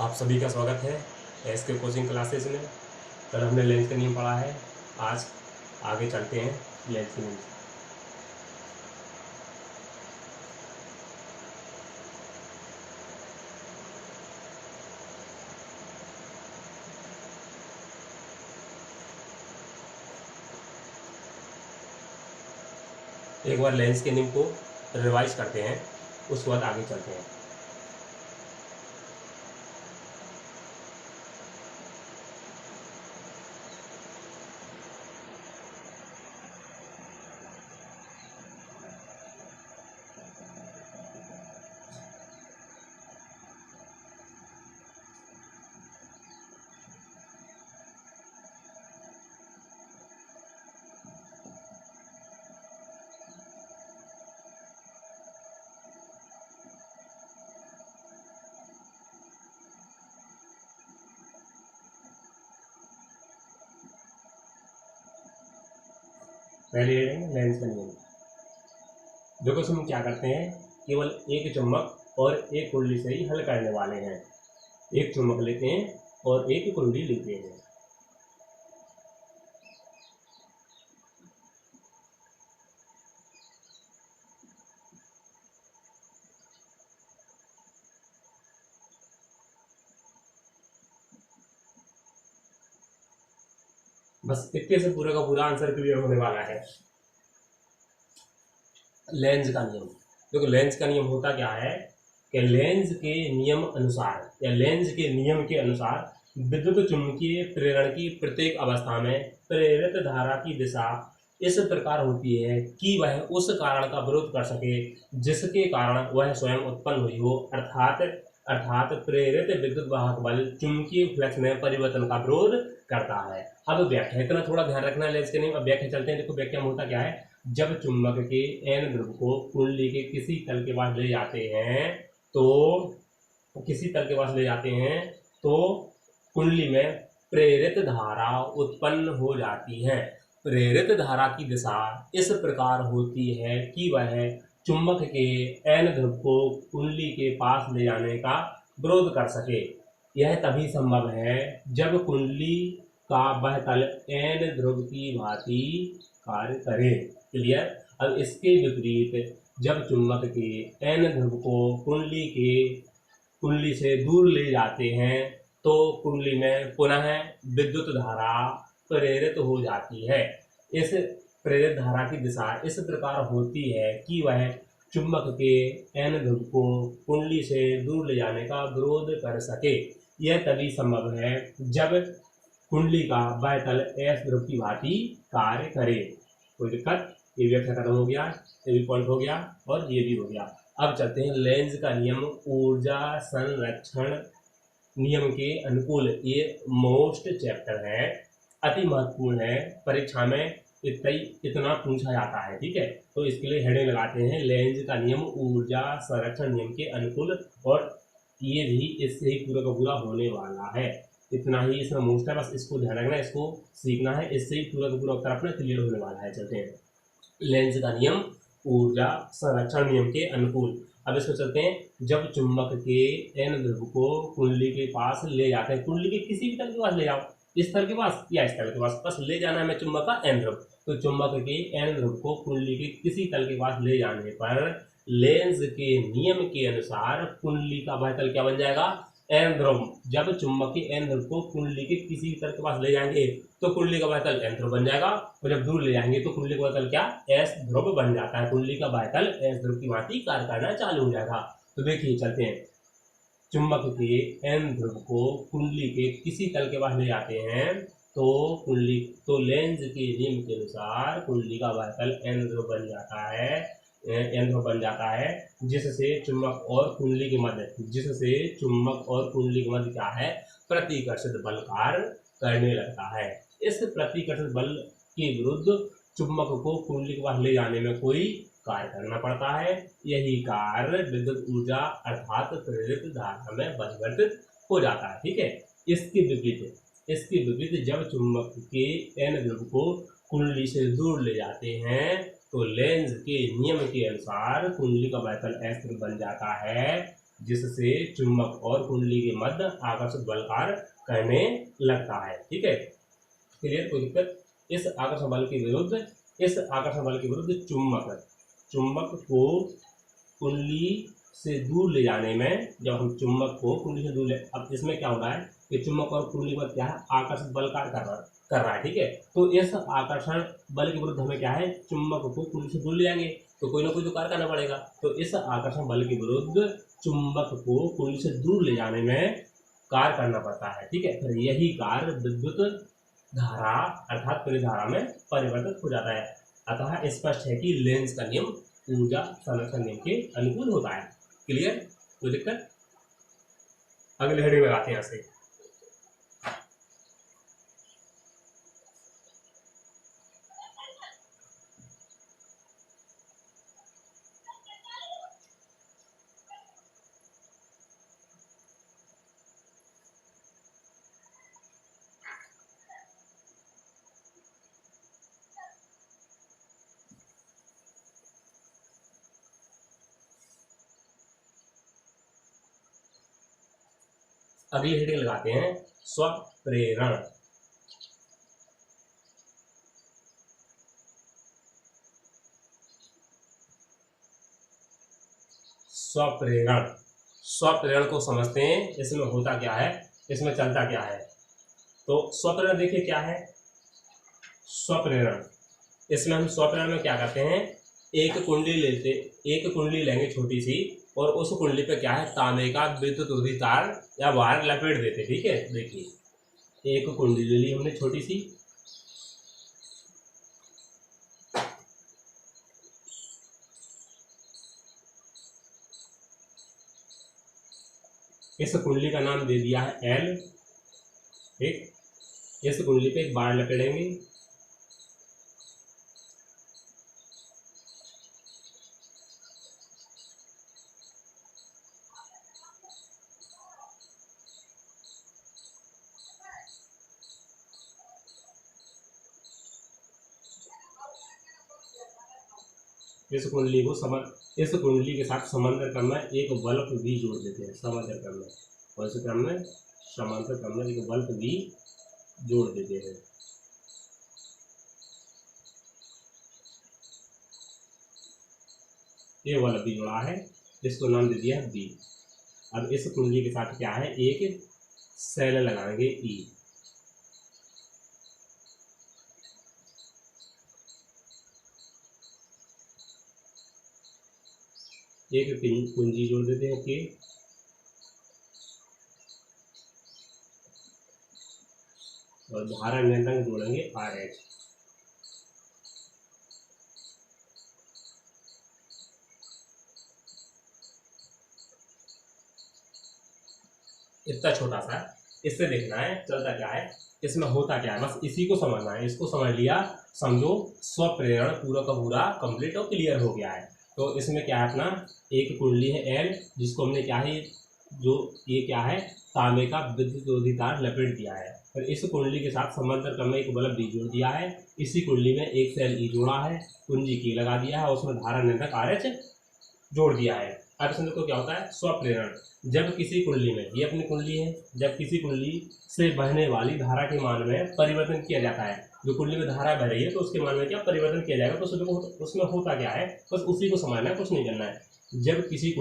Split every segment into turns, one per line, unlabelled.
आप सभी का स्वागत है एस के कोचिंग क्लासेस में। कल हमने लेंस का नियम पढ़ा है, आज आगे चलते हैं लेंस के नियम से। एक बार लेंस के नियम को रिवाइज करते हैं, उसके बाद आगे चलते हैं। पहले लेंस का नियम देखो, हम क्या करते हैं, केवल एक चुंबक और एक कुंडली से ही हल करने वाले हैं। एक चुंबक लेते हैं और एक कुंडली लेते हैं। बस इतने से पूरा का पूरा आंसर क्लियर होने वाला है। लेंस का नियम देखो, लेंस का नियम होता क्या है कि लेंस के नियम अनुसार या लेंस के नियम के अनुसार विद्युत चुंबकीय प्रेरण की प्रत्येक अवस्था में प्रेरित धारा की दिशा इस प्रकार होती है कि वह उस कारण का विरोध कर सके जिसके कारण वह स्वयं उत्पन्न हुई हो, अर्थात प्रेरित विद्युत वाहक बल चुंबकीय फ्लक्स में परिवर्तन का विरोध करता है। अब व्याख्या, इतना थोड़ा ध्यान रखना है लेंस के नियम। अब व्याख्या चलते हैं। देखो व्याख्या में होता क्या है, जब चुंबक के एन ध्रुव को कुंडली के किसी तल के पास ले जाते हैं तो कुंडली में प्रेरित धारा उत्पन्न हो जाती है। प्रेरित धारा की दिशा इस प्रकार होती है कि वह चुंबक के एन ध्रुव को कुंडली के पास ले जाने का विरोध कर सके। यह तभी संभव है जब कुंडली का वह तल एन ध्रुव की भांति कार्य करे। क्लियर। अब इसके विपरीत जब चुंबक के एन ध्रुव को कुंडली से दूर ले जाते हैं तो कुंडली में पुनः विद्युत धारा प्रेरित हो जाती है। इस प्रेरित धारा की दिशा इस प्रकार होती है कि वह चुंबक के एन ध्रुव को कुंडली से दूर ले जाने का विरोध कर सके। यह तभी संभव है जब कुंडली का वह तल एस ध्रुव की भांति कार्य करे। कोई दिक्कत? ये व्याख्या खत्म हो गया, ये भी पॉइंट हो गया और ये भी हो गया। अब चलते हैं लेंस का नियम ऊर्जा संरक्षण नियम के अनुकूल। ये मोस्ट चैप्टर है, अति महत्वपूर्ण है, परीक्षा में इतना पूछा जाता है। ठीक है, तो इसके लिए हेडिंग लगाते हैं लेंस का नियम ऊर्जा संरक्षण नियम के अनुकूल, और ये भी इससे ही पूरा का पूरा होने वाला है। इतना ही इसमें मोस्ट है, बस इसको ध्यान रखना, इसको सीखना है, इससे ही पूरा का पूरा उत्तर अपना क्लियर होने वाला है। चलते हैं लेंस का नियम ऊर्जा संरक्षण नियम के अनुकूल। अब इसको चलते हैं, जब चुंबक के एन ध्रुव को कुंडली के पास ले जाते हैं, कुंडली के किसी भी तल के पास ले जाओ, इस तल के पास या इस तल के पास, बस ले जाना है मैं चुंबक का एन ध्रुव। तो चुंबक के एन ध्रुव को कुंडली के किसी तल के पास ले जाने पर लेंस के नियम के अनुसार कुंडली का वह तल क्या बन जाएगा? एन ध्रुव। जब चुंबक के एन ध्रुव को कुंडली के किसी तल के पास ले जाएंगे तो कुंडली का वह तल एन ध्रुव बन जाएगा, और जब दूर ले जाएंगे तो कुंडली का वह तल क्या? एस ध्रुव बन जाता है। कुंडली का वह तल एस ध्रुव की भांति कार्य करना चालू हो जाएगा। तो देखिए चलते हैं, चुंबक के एन ध्रुव को कुंडली के किसी तल के पास ले जाते हैं तो लेंस के नियम के अनुसार कुंडली का वह तल एन ध्रुव बन जाता है, जिससे चुंबक और कुंडली के मध्य क्या है? प्रतिकर्षित बल कार्य करने लगता है। इस प्रतिकर्षित बल के विरुद्ध चुंबक को कुंडली के पास ले जाने में कोई कार्य करना पड़ता है। यही कार्य विद्युत ऊर्जा अर्थात प्रेरित धारा में परिवर्तित हो जाता है। ठीक है, इसके विपरीत जब चुंबक के एन ध्रुव को कुंडली से दूर ले जाते हैं तो लेंस के नियम के अनुसार कुंडली का वह तल एस ध्रुव बन जाता है, जिससे चुंबक और कुंडली के मध्य आकर्षक बल कार्य करने लगता है। ठीक है, क्लियर, कोई दिक्कत? इस आकर्षण बल के विरुद्ध चुंबक को कुंडली से दूर ले जाने में, जब हम चुंबक को कुंडली से दूर ले, अब इसमें क्या हो रहा है कि चुंबक और कुंडली पर क्या है, आकर्षक बल कार्य कर रहा है। ठीक है, तो इस आकर्षण बल के विरुद्ध हमें क्या है, चुंबक को कुंडली से दूर ले जाएंगे तो कोई ना कोई तो कार्य करना पड़ेगा। तो इस आकर्षण बल के विरुद्ध चुंबक को कुंडली से दूर ले जाने में कार्य करना पड़ता है। ठीक है, फिर यही कार्य विद्युत धारा अर्थात प्रेरित धारा में परिवर्तित हो जाता है। अतः स्पष्ट है कि लेंज का नियम ऊर्जा संरक्षण नियम के अनुकूल होता है। क्लियर, कोई दिक्कत? अगले हेडिंग लगाते हैं यहाँ से। अगली हेडिंग लगाते हैं स्वप्रेरण। स्वप्रेरण को समझते हैं, इसमें होता क्या है, इसमें चलता क्या है। तो स्वप्रेरण देखिए क्या है। स्वप्रेरण, इसमें हम स्वप्रेरण में क्या करते हैं, एक कुंडली लेंगे छोटी सी, और उस कुंडली पे क्या है, तांबे का विद्युत रोधी तार या वायर लपेट देते। ठीक है, देखिए एक कुंडली ले ली हमने छोटी सी, इस कुंडली का नाम दे दिया है L। ठीक, इस कुंडली पे एक वायर लपेटेंगे, इस कुंडली के साथ समांतर क्रम में एक बल्ब भी जोड़ देते हैं। समांतर क्रम में, और इस क्रम में समांतर क्रम में एक बल्ब भी जोड़ देते हैं। ये बल्ब भी जोड़ा है, इसको नाम दे दिया है बी। अब इस कुंडली के साथ क्या है, एक सेल लगाएंगे ई। एक कुंजी जोड़ देते हैं के, और धारा नियंत्रक जोड़ेंगे RH। इतना छोटा सा, इससे देखना है चलता क्या है, इसमें होता क्या है, बस इसी को समझना है। इसको समझ लिया, समझो स्वप्रेरण पूरा का पूरा कंप्लीट और क्लियर हो गया है। तो इसमें क्या है, अपना एक कुंडली है L, जिसको हमने क्या है, जो ये क्या है, तांबे का विद्युत रोधी तार लपेट दिया है। फिर इस कुंडली के साथ समांतर क्रम में एक बल्ब भी जोड़ दिया है, इसी कुंडली में एक सेल ई जोड़ा है, कुंजी की लगा दिया है, और उसमें धारा नियंत्रक RH जोड़ दिया है। अब इसमें देखो क्या होता है, स्वप्रेरण। जब किसी कुंडली में, ये अपनी कुंडली है, जब किसी कुंडली से बहने वाली धारा के मान में परिवर्तन किया जाता है, जो कुंडली में धारा बह रही है तो उसके मान में क्या परिवर्तन किया जाएगा, तो उसमें होता क्या है, बस उसी को समझना है, कुछ नहीं करना है। जब किसी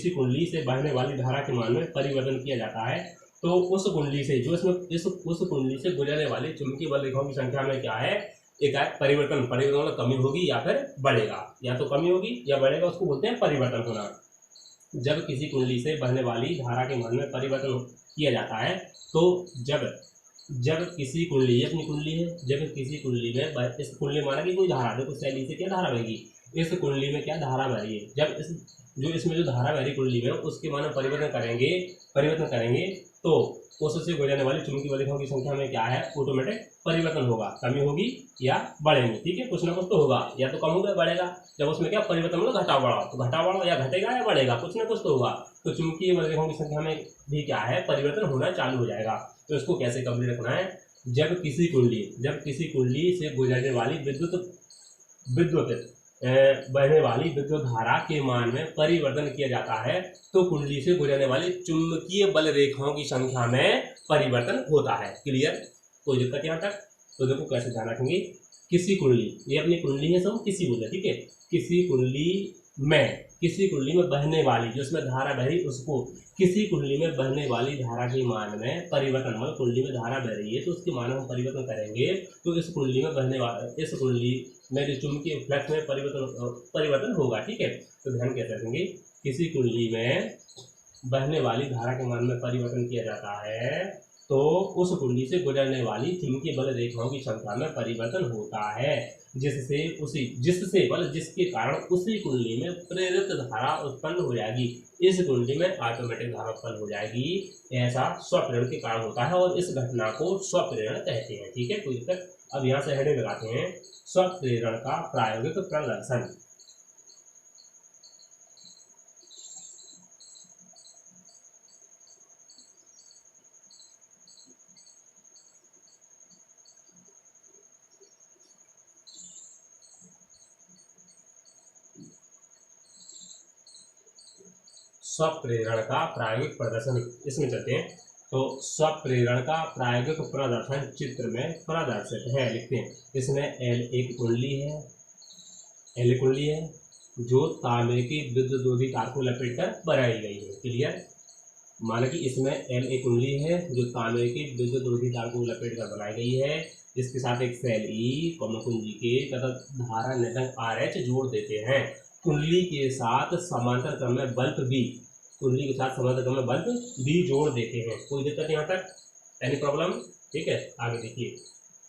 कुंडली से बहने वाली धारा के मान में परिवर्तन किया जाता है, तो उस कुंडली से उस कुंडली से गुजरने वाली चुंबकीय बल रेखाओं की संख्या में क्या है, एक परिवर्तन मतलब कमी होगी या फिर बढ़ेगा, या तो कमी होगी या बढ़ेगा, उसको बोलते हैं परिवर्तन होना। जब किसी कुंडली से बहने वाली धारा के मान में परिवर्तन किया जाता है, तो जब किसी कुंडली, ये अपनी कुंडली है, जब किसी कुंडली में, इस कुंडली माना कि कोई धारा, देखो शैली से क्या धारा बहेगी, इस कुंडली में क्या धारा बह रही है, जब इसमें जो धारा बह रही कुंडली में उसके मान में परिवर्तन करेंगे तो उससे गुजरने वाली चुंबकीय रेखाओं की संख्या में क्या है, ऑटोमेटिक परिवर्तन होगा, कमी होगी या बढ़ेंगे। ठीक है, कुछ ना कुछ तो होगा, या तो कम होगा या बढ़ेगा। जब उसमें क्या परिवर्तन होगा, घटाव बढ़ाव, तो घटाव बढ़ाव या घटेगा या बढ़ेगा, कुछ ना कुछ तो होगा। तो चुंबकीय रेखाओं की संख्या में भी क्या है, परिवर्तन होना चालू हो जाएगा। तो इसको कैसे कंप्लीट रखना है, जब किसी कुंडली से गुजरने वाली विद्युत बहने वाली विद्युत धारा के मान में परिवर्तन किया जाता है तो कुंडली से गुजरने वाली चुंबकीय बल रेखाओं की संख्या में परिवर्तन होता है। क्लियर, कोई दिक्कत यहाँ तक? तो देखो कैसे ध्यान रखेंगे, किसी कुंडली, ये अपनी कुंडली है, सब किसी बोले, ठीक है, किसी कुंडली में बहने वाली, जो उसमें धारा बह रही उसको, किसी कुंडली में बहने वाली धारा के मान में परिवर्तन, मतलब कुंडली में धारा बह रही है तो उसके मान में हम परिवर्तन करेंगे तो इस कुंडली में बहने वाला, इस कुंडली में जो चुंबकीय फ्लक्स में परिवर्तन होगा। ठीक है, तो ध्यान कैसे रखेंगे, किसी कुंडली में बहने वाली धारा के मान में परिवर्तन किया जाता है तो उस कुंडली से गुजरने वाली चुंबकीय बल रेखाओं की संख्या में परिवर्तन होता है, जिसके कारण उसी कुंडली में प्रेरित धारा उत्पन्न हो जाएगी। इस कुंडली में ऑटोमेटिक धारा उत्पन्न हो जाएगी। ऐसा स्वप्रेरण के कारण होता है और इस घटना को स्वप्रेरण कहते हैं। ठीक है, कोई दिक्कत? अब यहाँ से हेडिंग लगाते हैं, स्वप्रेरण का प्रायोगिक प्रदर्शन। स्वप्रेरण का प्रायोगिक प्रदर्शन, इसमें चलते हैं। तो स्वप्रेरण का प्रायोगिक प्रदर्शन चित्र में प्रदर्शित है, लिखते हैं। इसमें एक कुंडली है जो तांबे की विद्युत तार को लपेट कर बनाई गई है। क्लियर, माना कि इसमें एक कुंडली है जो तांबे की विद्युत तार को लपेट कर बनाई गई है। इसके साथ एक सेल ई कुंजी के तथा धारा नियतांक RH जोड़ देते हैं। कुंडली के साथ समांतर क्रम में बल्ब भी जोड़ देते हैं। कोई दिक्कत यहाँ तक? Any problem? ठीक है, आगे देखिए।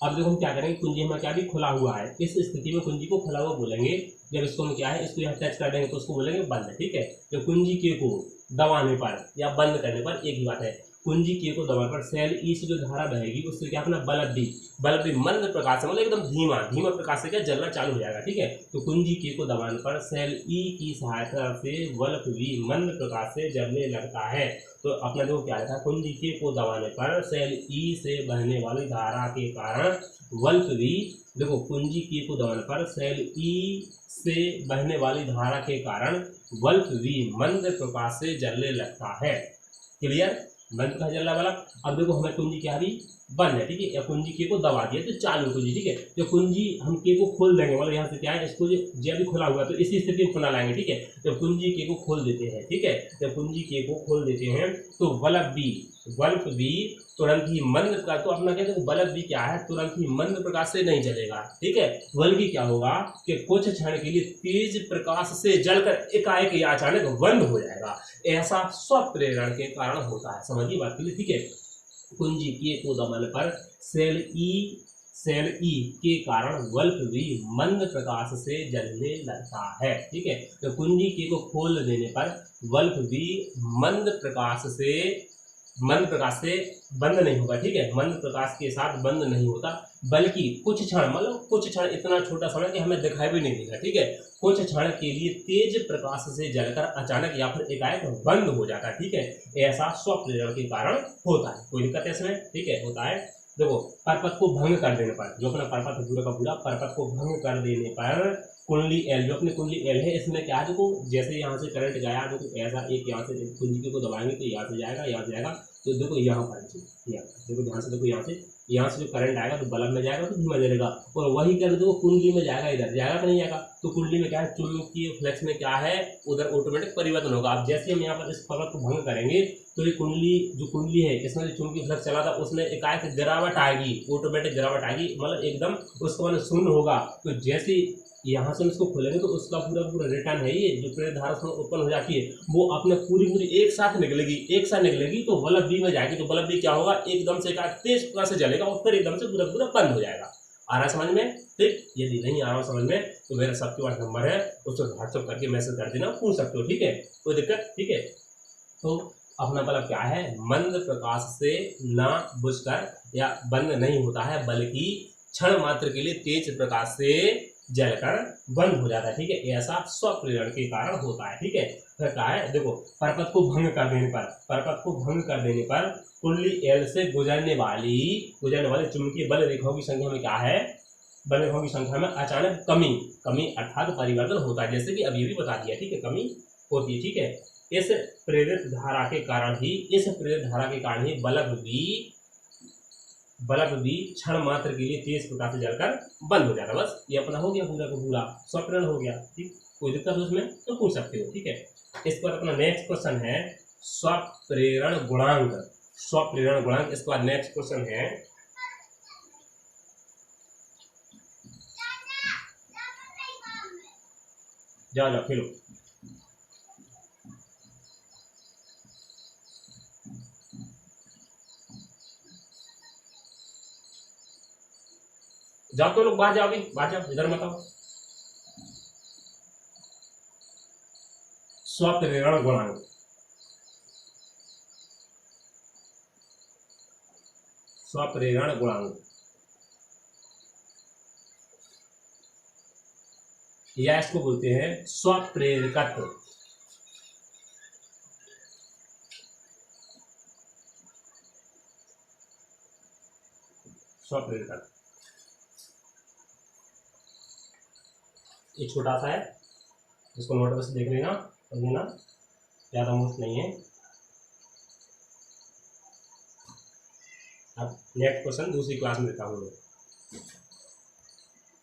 अब देखो हम क्या करेंगे, कुंजी हमारा क्या भी खुला हुआ है, इस स्थिति में कुंजी को खुला हुआ बोलेंगे। जब इसको हम क्या है, इसको यहाँ टच कर देंगे तो उसको बोलेंगे बंद। ठीक है, जब कुंजी के को दबाने पर या बंद करने पर एक ही बात है, कुंजी के को दबाने पर सेल ई से जो धारा बहेगी उससे क्या अपना बल्ब भी मंद प्रकाश से, मतलब एकदम धीमा प्रकाश से क्या जलना चालू हो जाएगा। ठीक है, तो कुंजी के को दबाने पर सेल ई की सहायता से बल्ब भी मंद प्रकाश से जलने लगता है। तो अपना देखो क्या लिखा, कुंजी के को दबाने पर सेल ई से बहने वाली धारा के कारण बल्ब भी, देखो कुंजी के को दबाने पर सेल ई से बहने वाली धारा के कारण बल्ब भी मंद प्रकाश से जलने लगता है। क्लियर, बंद का जल रहा वाला। अब देखो हमें कुंजी क्या भी बंद है। ठीक है, या कुंजी के को दबा दिया तो चालू कुंजी। ठीक है, जो कुंजी हम के को खोल देंगे, मतलब यहाँ से क्या है, इसको जो भी खुला हुआ तो इसी स्थिति में खुला लाएंगे। ठीक है, जब कुंजी के को खोल देते हैं, ठीक है, जब कुंजी के को खोल देते हैं तो बल्ब भी तुरंत ही मंद प्रकाश, तो अपना कहते हैं बल्ब भी क्या है, तुरंत ही मंद प्रकाश से नहीं जलेगा। ठीक है, बल्कि क्या होगा कि कुछ क्षण के लिए तेज प्रकाश से जलकर एकाएक या अचानक बंद हो जाएगा। ऐसा स्वप्रेरण के कारण होता है। समझिए बात के लिए। ठीक है, कुंजी के को दबाने पर सेल ई के कारण बल्ब भी मंद प्रकाश से जलने लगता है। ठीक है, तो कुंजी के को खोल देने पर बल्ब भी मंद प्रकाश से बंद नहीं होगा। ठीक है, मंद प्रकाश के साथ बंद नहीं होता, बल्कि कुछ क्षण इतना छोटा समय कि हमें दिखाई भी नहीं देगा। ठीक है, कुछ क्षण के लिए तेज प्रकाश से जलकर अचानक या फिर एकाएक बंद हो जाता है। ठीक है, ऐसा स्वप्रेरण के कारण होता है। कोई दिक्कत है इसमें? ठीक है, होता है। देखो परपथ को भंग कर देने पर, जो अपना परपथ पूरा का पूरा परपथ को भंग कर देने पर कुंडली एल, जो अपनी कुंडली एल है, इसमें क्या है, देखो जैसे यहाँ से करंट गया, देखो ऐसा एक यहाँ से कुंडली को दबाएंगे तो यहाँ से जाएगा, तो देखो यहाँ पर देखो ध्यान से, देखो यहाँ से जो करंट आएगा तो बल्ब में जाएगा तो धीमा जलेगा, और वही करंट देखो कुंडली में जाएगा, इधर जाएगा कि नहीं जाएगा, तो कुंडली में क्या है, चुंबकीय फ्लक्स में क्या है, उधर ऑटोमेटिक परिवर्तन होगा। अब जैसे हम यहाँ पर इस परपथ को भंग करेंगे तो ये कुंडली है, इसमें जो चुंबकीय फ्लक्स चला था उसमें एकाएक गिरावट आएगी, ऑटोमेटिक गिरावट आएगी, मतलब एकदम उसका मतलब शून्य होगा। तो जैसे यहाँ से इसको खोलेंगे तो उसका पूरा रिटर्न है, ये जो प्रेरित धारा उसमें उत्पन्न हो जाती है वो अपने पूरी एक साथ निकलेगी तो बल्ब बी में जाएगी, तो बल्ब बी क्या होगा, एकदम से तेज प्रकाश से जलेगा और फिर एकदम से पूरा बंद हो जाएगा। आ रहा समझ में? ठीक, यदि नहीं आ रहा समझ में तो मेरा सबके पास नंबर है, उसको व्हाट्सअप करके मैसेज कर देना, पूछ सकते हो। ठीक है, कोई दिक्कत? ठीक है, तो अपना बल्ब क्या है, मंद प्रकाश से ना बुझकर या बंद नहीं होता है, बल्कि क्षण मात्र के लिए तेज प्रकाश से जलकर बंद हो जाता है। ठीक है, ऐसा स्वप्रेरण के कारण होता है। ठीक है, फिर क्या है, देखो परपथ को भंग कर देने पर कुंडली एल से गुजरने वाली चुंबकीय बल रेखाओं की संख्या में क्या है, बंदरगाहों की संख्या में अचानक कमी अर्थात परिवर्तन होता है, जैसे कि अभी भी बता दिया, ठीक है, कमी होती है, ठीक है। इस प्रेरित धारा के कारण ही बल्ब भी क्षण मात्र के लिए तेज प्रकाश से जलकर बंद हो जाता है। बस ये अपना हो गया पूरा का पूरा, स्वप्रेरण हो गया, ठीक। कोई दिक्कत हो उसमें तो पूछ सकते हो, ठीक है। इस पर अपना नेक्स्ट क्वेश्चन है स्वप्रेरण गुणांक। स्वप्रेरण गुणांक, इसके बाद नेक्स्ट क्वेश्चन है जाओ जाओ खेलो। जाओ तो लोग बाहर जाओ, अभी बाहर जाओ, इधर मत आओ। स्वप्रेरण गुणांक, स्वप्रेरण गुणांक या इसको बोलते हैं स्वप्रेरकत्व। स्वप्रेरकत्व ये छोटा सा है, इसको नोट बस देख लेना और लेना, ज़्यादा मुश्किल नहीं है। अब नेक्स्ट क्वेश्चन दूसरी क्लास में देता हूँ।